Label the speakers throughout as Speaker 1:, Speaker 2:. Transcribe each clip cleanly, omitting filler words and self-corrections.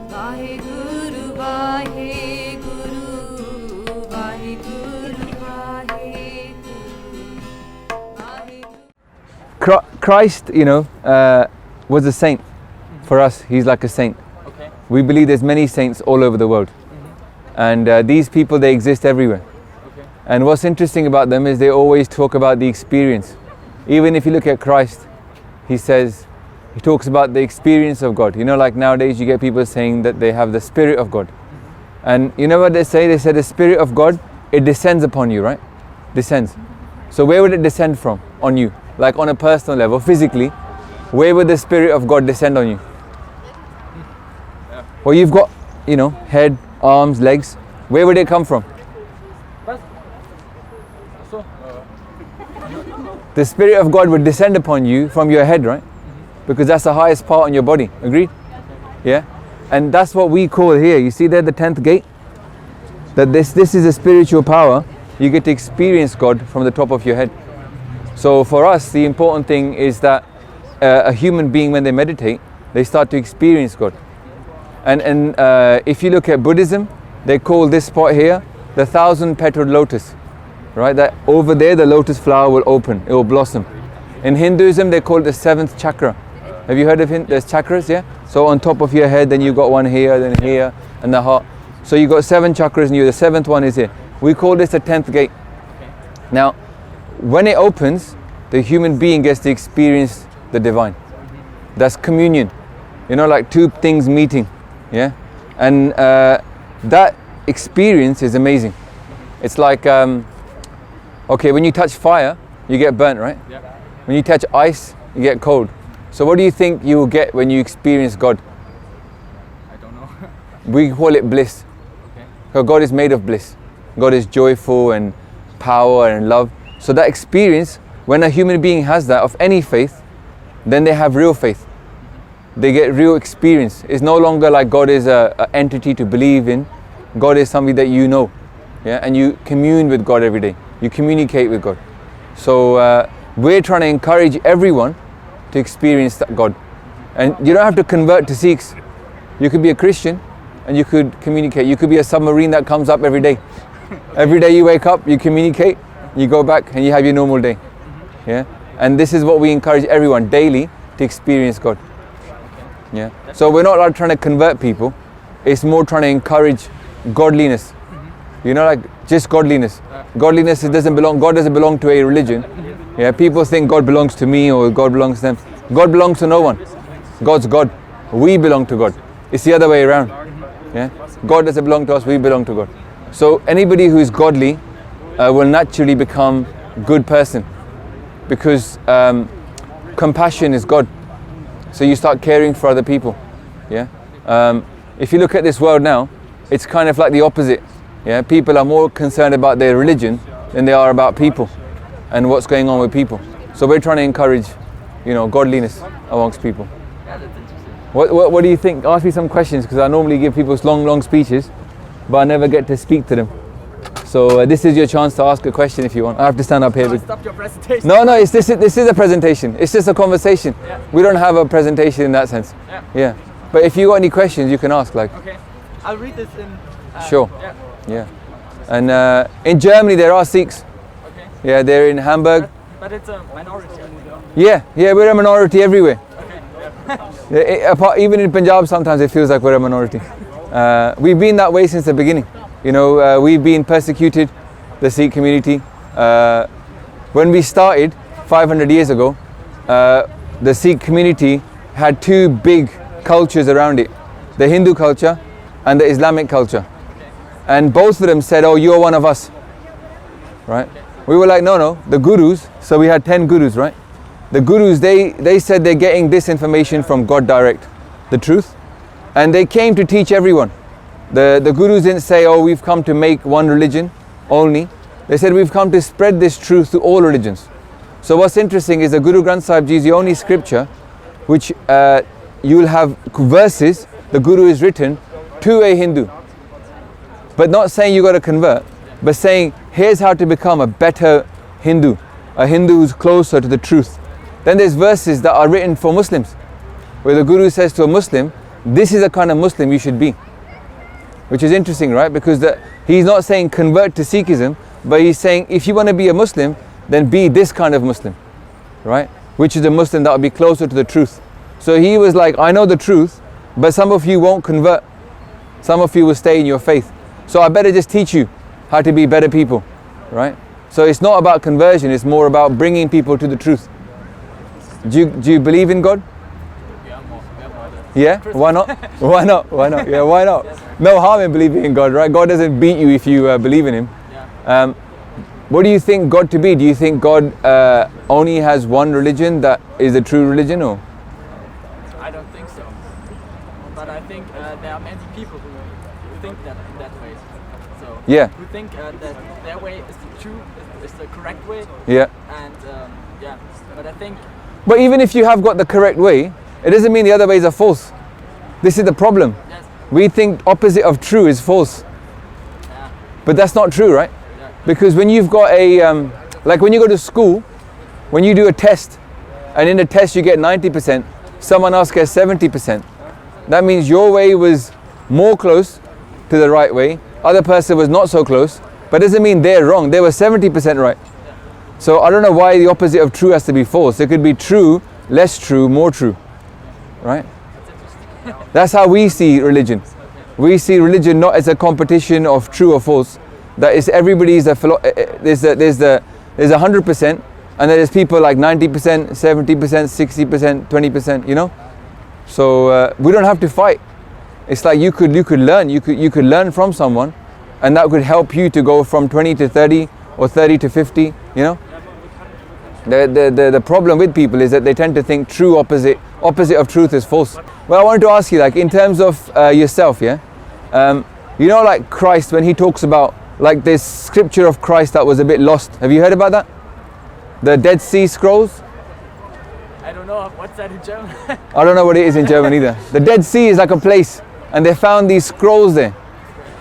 Speaker 1: Vaheguru, Vaheguru, Vaheguru, Vaheguru.
Speaker 2: Christ, was a saint. For us, he's like a saint.
Speaker 3: Okay.
Speaker 2: We believe there's many saints all over the world. And these people, they exist everywhere.
Speaker 3: Okay.
Speaker 2: And what's interesting about them is they always talk about the experience. Even if you look at Christ, he talks about the experience of God. Like nowadays you get people saying that they have the Spirit of God. And you know what they say? They say the Spirit of God, it descends upon you, right? Descends. So where would it descend from? On you. Like on a personal level, physically, where would the Spirit of God descend on you?
Speaker 3: Yeah.
Speaker 2: Well, you've got, head, arms, legs. Where would it come from? The Spirit of God would descend upon you from your head, right? Because that's the highest part on your body. Agreed? Yeah? And that's what we call here. You see there the 10th gate? That this is a spiritual power. You get to experience God from the top of your head. So for us, the important thing is that a human being, when they meditate, they start to experience God. And if you look at Buddhism, they call this spot here the 1,000-petaled lotus, right? That over there the lotus flower will open, it will blossom. In Hinduism they call it the 7th chakra. Have you heard of there's chakras? Yeah. So on top of your head, then you got one here, then here, and the heart. So you got 7 chakras, and the 7th one is here. We call this the 10th gate. Now, when it opens, the human being gets to experience the divine. That's communion. Like two things meeting. Yeah, and that experience is amazing. It's like, okay, when you touch fire, you get burnt, right?
Speaker 3: Yeah.
Speaker 2: When you touch ice, you get cold. So what do you think you will get when you experience God?
Speaker 3: I don't know.
Speaker 2: We call it bliss.
Speaker 3: Okay.
Speaker 2: Because God is made of bliss. God is joyful and power and love. So that experience, when a human being has that of any faith, then they have real faith. They get real experience. It's no longer like God is an entity to believe in. God is something that you know. Yeah? And you commune with God every day. You communicate with God. So we're trying to encourage everyone to experience that God. And you don't have to convert to Sikhs. You could be a Christian and you could communicate. You could be a submarine that comes up every day. Every day you wake up, you communicate, you go back and you have your normal day. Yeah? And this is what we encourage everyone daily to experience God. Yeah. So we're not like trying to convert people. It's more trying to encourage godliness. Like just godliness. Godliness, God doesn't belong to a religion. Yeah. People think God belongs to me or God belongs to them. God belongs to no one. God's God. We belong to God. It's the other way around. Yeah. God doesn't belong to us, we belong to God. So anybody who is godly will naturally become a good person. Because compassion is God. So you start caring for other people. Yeah. If you look at this world now, it's kind of like the opposite. Yeah. People are more concerned about their religion than they are about people and what's going on with people. So we're trying to encourage, godliness amongst people. What do you think? Ask me some questions, because I normally give people long speeches, but I never get to speak to them. So this is your chance to ask a question if you want. I have to stand up here.
Speaker 3: Stop your presentation.
Speaker 2: No, this is a presentation. It's just a conversation.
Speaker 3: Yeah.
Speaker 2: We don't have a presentation in that sense. Yeah. But if you got any questions, you can ask.
Speaker 3: Okay. I'll read this in.
Speaker 2: Sure.
Speaker 3: Yeah.
Speaker 2: And in Germany there are Sikhs.
Speaker 3: Okay.
Speaker 2: Yeah, they're in Hamburg.
Speaker 3: But it's a minority.
Speaker 2: Yeah, we're a minority everywhere.
Speaker 3: Okay.
Speaker 2: Even in Punjab, sometimes it feels like we're a minority. We've been that way since the beginning. We've been persecuted, the Sikh community. When we started 500 years ago, the Sikh community had two big cultures around it, the Hindu culture and the Islamic culture. And both of them said, oh, you're one of us, right? We were like, no, the gurus, so we had 10 gurus, right? The gurus, they said they're getting this information from God direct, the truth. And they came to teach everyone. The gurus didn't say, oh, we've come to make one religion only. They said, we've come to spread this truth to all religions. So what's interesting is the Guru Granth Sahib Ji is the only scripture which you'll have verses, the Guru is written to a Hindu. But not saying you got to convert, but saying, here's how to become a better Hindu, a Hindu who's closer to the truth. Then there's verses that are written for Muslims, where the Guru says to a Muslim, this is the kind of Muslim you should be. Which is interesting, right? Because he's not saying convert to Sikhism, but he's saying if you want to be a Muslim, then be this kind of Muslim, right? Which is a Muslim that will be closer to the truth. So he was like, I know the truth, but some of you won't convert. Some of you will stay in your faith. So I better just teach you how to be better people, right? So it's not about conversion, it's more about bringing people to the truth. Do you believe in God? Yeah? Why not? Why not? Why not? Yeah, why not? No harm in believing in God, right? God doesn't beat you if you believe in Him. What do you think God to be? Do you think God only has one religion that is a true religion, or?
Speaker 3: I don't think so. But I think there are many people who think that in that way. So
Speaker 2: Yeah.
Speaker 3: who think that their way is the true, is the correct way.
Speaker 2: Yeah.
Speaker 3: And yeah, but I think
Speaker 2: But even if you have got the correct way, it doesn't mean the other ways are false. This is the problem.
Speaker 3: yes,
Speaker 2: We think opposite of true is false.
Speaker 3: yeah,
Speaker 2: But that's not true, right?
Speaker 3: yeah,
Speaker 2: Because when you've got like when you go to school, when you do a test, and in the test you get 90%, someone else gets 70%. That means your way was more close to the right way, other person was not so close, but doesn't mean they're wrong. They were 70% right. So I don't know why the opposite of true has to be false. It could be true, less true, more true, right? That's how we see religion. We see religion not as a competition of true or false. That is, everybody's there's 100%, and there's people like 90%, 70%, 60%, 20%. You know. So we don't have to fight. It's like you could learn. You could learn from someone, and that could help you to go from 20 to 30 or 30 to 50. You know. The problem with people is that they tend to think true opposite of truth is false. Well, I wanted to ask you, like, in terms of yourself, yeah, you know, like Christ, when he talks about, like, this scripture of Christ that was a bit lost. Have you heard about that? The Dead Sea Scrolls?
Speaker 3: I don't know what's that in German.
Speaker 2: I don't know what it is in German either. The Dead Sea is like a place, and they found these scrolls there.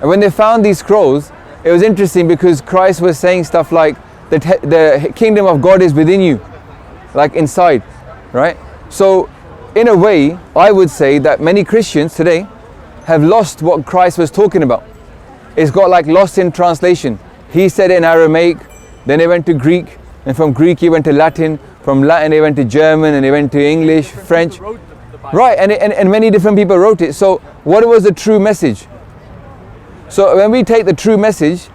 Speaker 2: And when they found these scrolls, it was interesting because Christ was saying stuff like, the kingdom of God is within you, like inside, right? So in a way, I would say that many Christians today have lost what Christ was talking about. It's got like lost in translation. He said it in Aramaic, then he went to Greek, and from Greek he went to Latin, from Latin he went to German, and he went to English, French.
Speaker 3: Wrote the Bible.
Speaker 2: Right, and many different people wrote it. So what was the true message? So when we take the true message,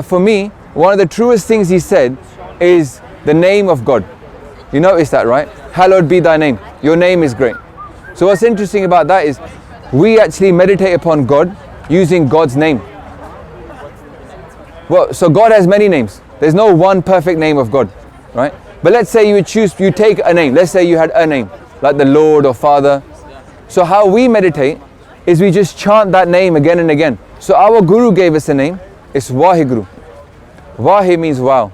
Speaker 2: for me, one of the truest things he said is the name of God. You notice that, right? Hallowed be thy name. Your name is great. So what's interesting about that is we actually meditate upon God using God's name. Well, so God has many names. There's no one perfect name of God, right? But let's say you take a name. Let's say you had a name, like the Lord or Father. So how we meditate is we just chant that name again and again. So our Guru gave us a name. It's Waheguru. Wahi means wow.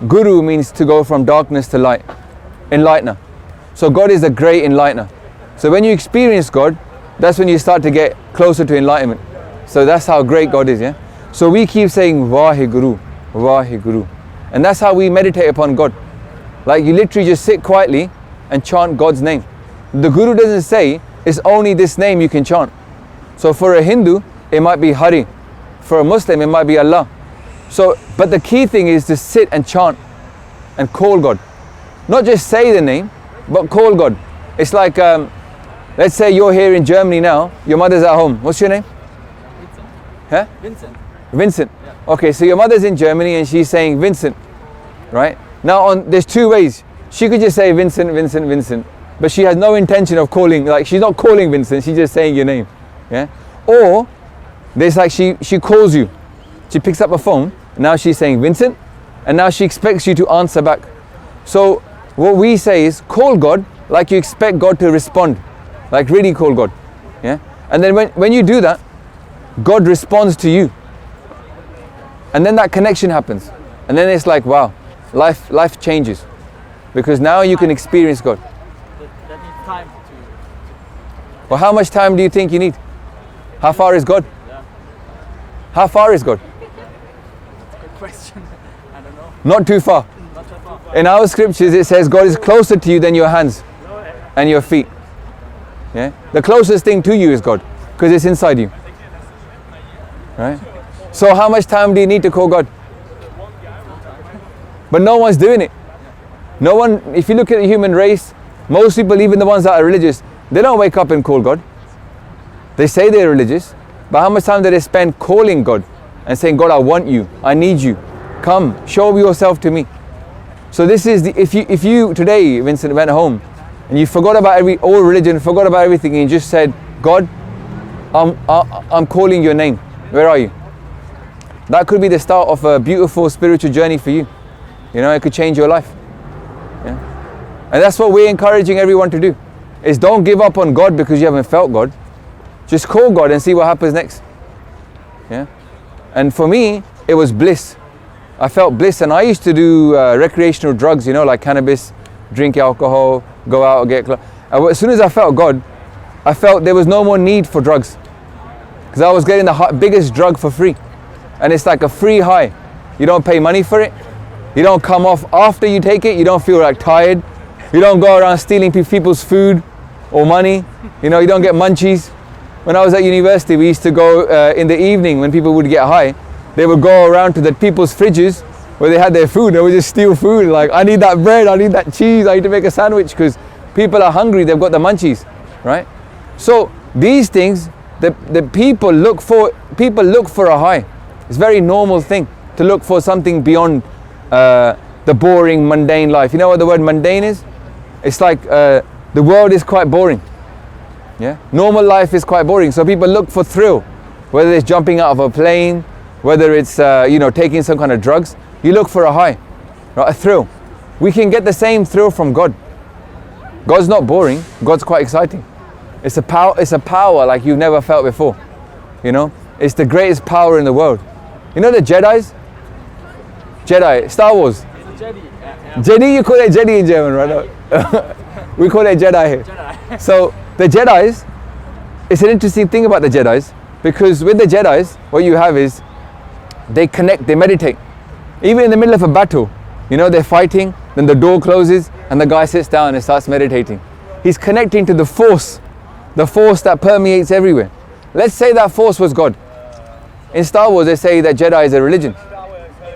Speaker 2: Guru means to go from darkness to light. Enlightener. So God is a great enlightener. So when you experience God, that's when you start to get closer to enlightenment. So that's how great God is, yeah? So we keep saying Waheguru, Waheguru. And that's how we meditate upon God. Like you literally just sit quietly and chant God's name. The Guru doesn't say it's only this name you can chant. So for a Hindu, it might be Hari. For a Muslim, it might be Allah. So, but the key thing is to sit and chant and call God. Not just say the name, but call God. It's like, let's say you're here in Germany now, your mother's at home. What's your name?
Speaker 3: Vincent.
Speaker 2: Huh?
Speaker 3: Vincent.
Speaker 2: Vincent.
Speaker 3: Yeah.
Speaker 2: Okay, so your mother's in Germany and she's saying Vincent, right? Now there's two ways. She could just say Vincent, Vincent, Vincent, but she has no intention of calling, like she's not calling Vincent, she's just saying your name, yeah? Or there's like she calls you. She picks up a phone, now she's saying Vincent, and now she expects you to answer back. So what we say is call God like you expect God to respond, like really call God, yeah? And then when you do that, God responds to you. And then that connection happens. And then it's like, wow, life changes. Because now you can experience God.
Speaker 3: That needs time to
Speaker 2: Well, how much time do you think you need? How far is God?
Speaker 3: yeah.
Speaker 2: How far is God?
Speaker 3: Good question. I don't know.
Speaker 2: Not too far.
Speaker 3: Not so far.
Speaker 2: In our scriptures it says God is closer to you than your hands and your feet. Yeah? The closest thing to you is God, because it's inside you. Right? So how much time do you need to call God? But no one's doing it. No one, if you look at the human race, most people, even the ones that are religious, they don't wake up and call God. They say they're religious, but how much time do they spend calling God and saying, God, I want you, I need you, come, show yourself to me. So this is the, if you today, Vincent, went home and you forgot about all religion, forgot about everything, and you just said, God, I'm calling your name. Where are you? That could be the start of a beautiful spiritual journey for you. You know, it could change your life. Yeah? And that's what we're encouraging everyone to do, is don't give up on God because you haven't felt God. Just call God and see what happens next. Yeah? And for me, it was bliss. I felt bliss, and I used to do recreational drugs, you know, like cannabis, drink alcohol, go out and get clothes. As soon as I felt God, I felt there was no more need for drugs, because I was getting the biggest drug for free. And it's like a free high. You don't pay money for it. You don't come off after you take it. You don't feel like tired. You don't go around stealing people's food or money. You know, you don't get munchies. When I was at university, we used to go in the evening when people would get high. They would go around to the people's fridges where they had their food. They would just steal food. Like, I need that bread, I need that cheese, I need to make a sandwich, because people are hungry, they've got the munchies, right? So these things, the people look for a high. It's a very normal thing to look for something beyond the boring, mundane life. You know what the word mundane is? It's like the world is quite boring. Yeah, normal life is quite boring. So people look for thrill, whether it's jumping out of a plane, whether it's you know, taking some kind of drugs. You look for a high, right? A thrill. We can get the same thrill from God. God's not boring. God's quite exciting. It's a power. It's a power like you've never felt before. You know, it's the greatest power in the world. You know the Jedis? Jedi, Star Wars.
Speaker 3: Jedi.
Speaker 2: Jedi, you call it Jedi in German, right? We call it Jedi here.
Speaker 3: Jedi.
Speaker 2: So the Jedis, it's an interesting thing about the Jedis, because with the Jedis, what you have is they connect, they meditate. Even in the middle of a battle, you know, they're fighting, then the door closes and the guy sits down and starts meditating. He's connecting to the force that permeates everywhere. Let's say that force was God. In Star Wars, they say that Jedi is a religion,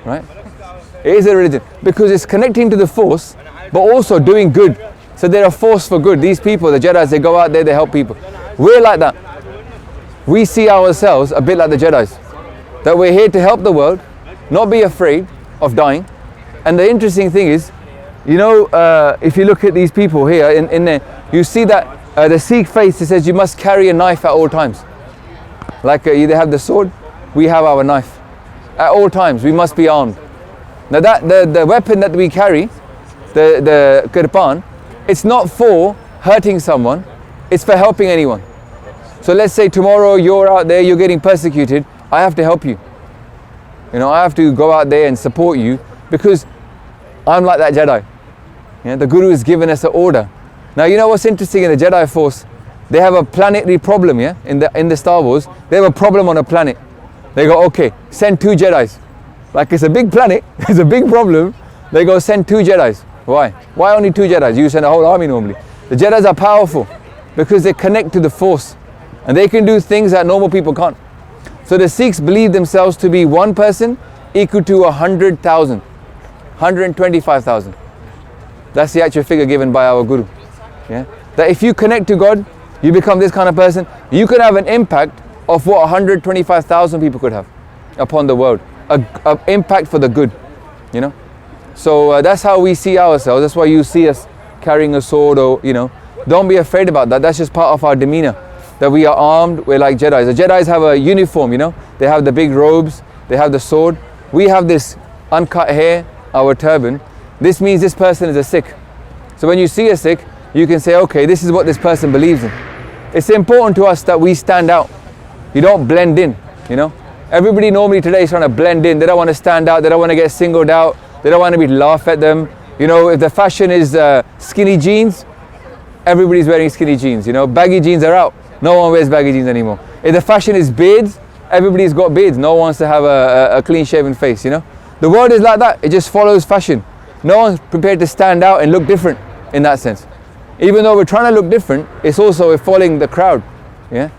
Speaker 2: right? It is a religion because it's connecting to the force, but also doing good. So they're a force for good. These people, the Jedis, they go out there, they help people. We're like that. We see ourselves a bit like the Jedis, that we're here to help the world, not be afraid of dying. And the interesting thing is, you know, if you look at these people here in there, you see that the Sikh faith, it says you must carry a knife at all times. Like you have the sword, we have our knife. At all times, we must be armed. Now that the weapon that we carry, the kirpan, it's not for hurting someone, it's for helping anyone. So let's say tomorrow you're out there, you're getting persecuted, I have to help you. You know, I have to go out there and support you because I'm like that Jedi. Yeah, the Guru has given us an order. Now you know what's interesting in the Jedi Force? They have a planetary problem, yeah? In the Star Wars, they have a problem on a planet. They go, okay, send 2 Jedis. Like it's a big planet, it's a big problem. They go, send 2 Jedis. Why? Why only 2 Jedis? You send a whole army normally. The Jedis are powerful because they connect to the Force and they can do things that normal people can't. So the Sikhs believe themselves to be one person equal to 100,000, 125,000. That's the actual figure given by our Guru. Yeah? That if you connect to God, you become this kind of person, you can have an impact of what 125,000 people could have upon the world. An impact for the good, you know. So that's how we see ourselves. That's why you see us carrying a sword, or, you know, don't be afraid about that. That's just part of our demeanor. That we are armed, we're like Jedis. The Jedis have a uniform, you know. They have the big robes, they have the sword. We have this uncut hair, our turban. This means this person is a Sikh. So when you see a Sikh, you can say, okay, this is what this person believes in. It's important to us that we stand out. You don't blend in, you know. Everybody normally today is trying to blend in. They don't want to stand out, they don't want to get singled out, they don't want to be laughed at them. You know, if the fashion is skinny jeans, everybody's wearing skinny jeans, you know. Baggy jeans are out. No one wears baggy jeans anymore. If the fashion is beards, everybody's got beards. No one wants to have a clean shaven face, you know. The world is like that. It just follows fashion. No one's prepared to stand out and look different in that sense. Even though we're trying to look different, it's also we're following the crowd. Yeah.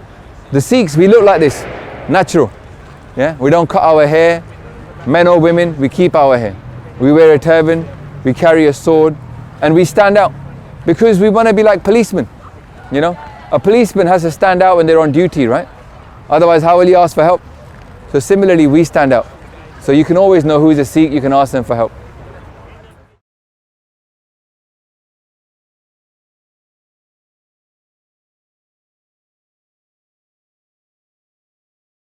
Speaker 2: The Sikhs, we look like this, natural. Yeah. We don't cut our hair, men or women, we keep our hair. We wear a turban, we carry a sword, and we stand out because we want to be like policemen. You know, a policeman has to stand out when they're on duty, right? Otherwise, how will he ask for help? So similarly, we stand out. So you can always know who's a Sikh, you can ask them for help.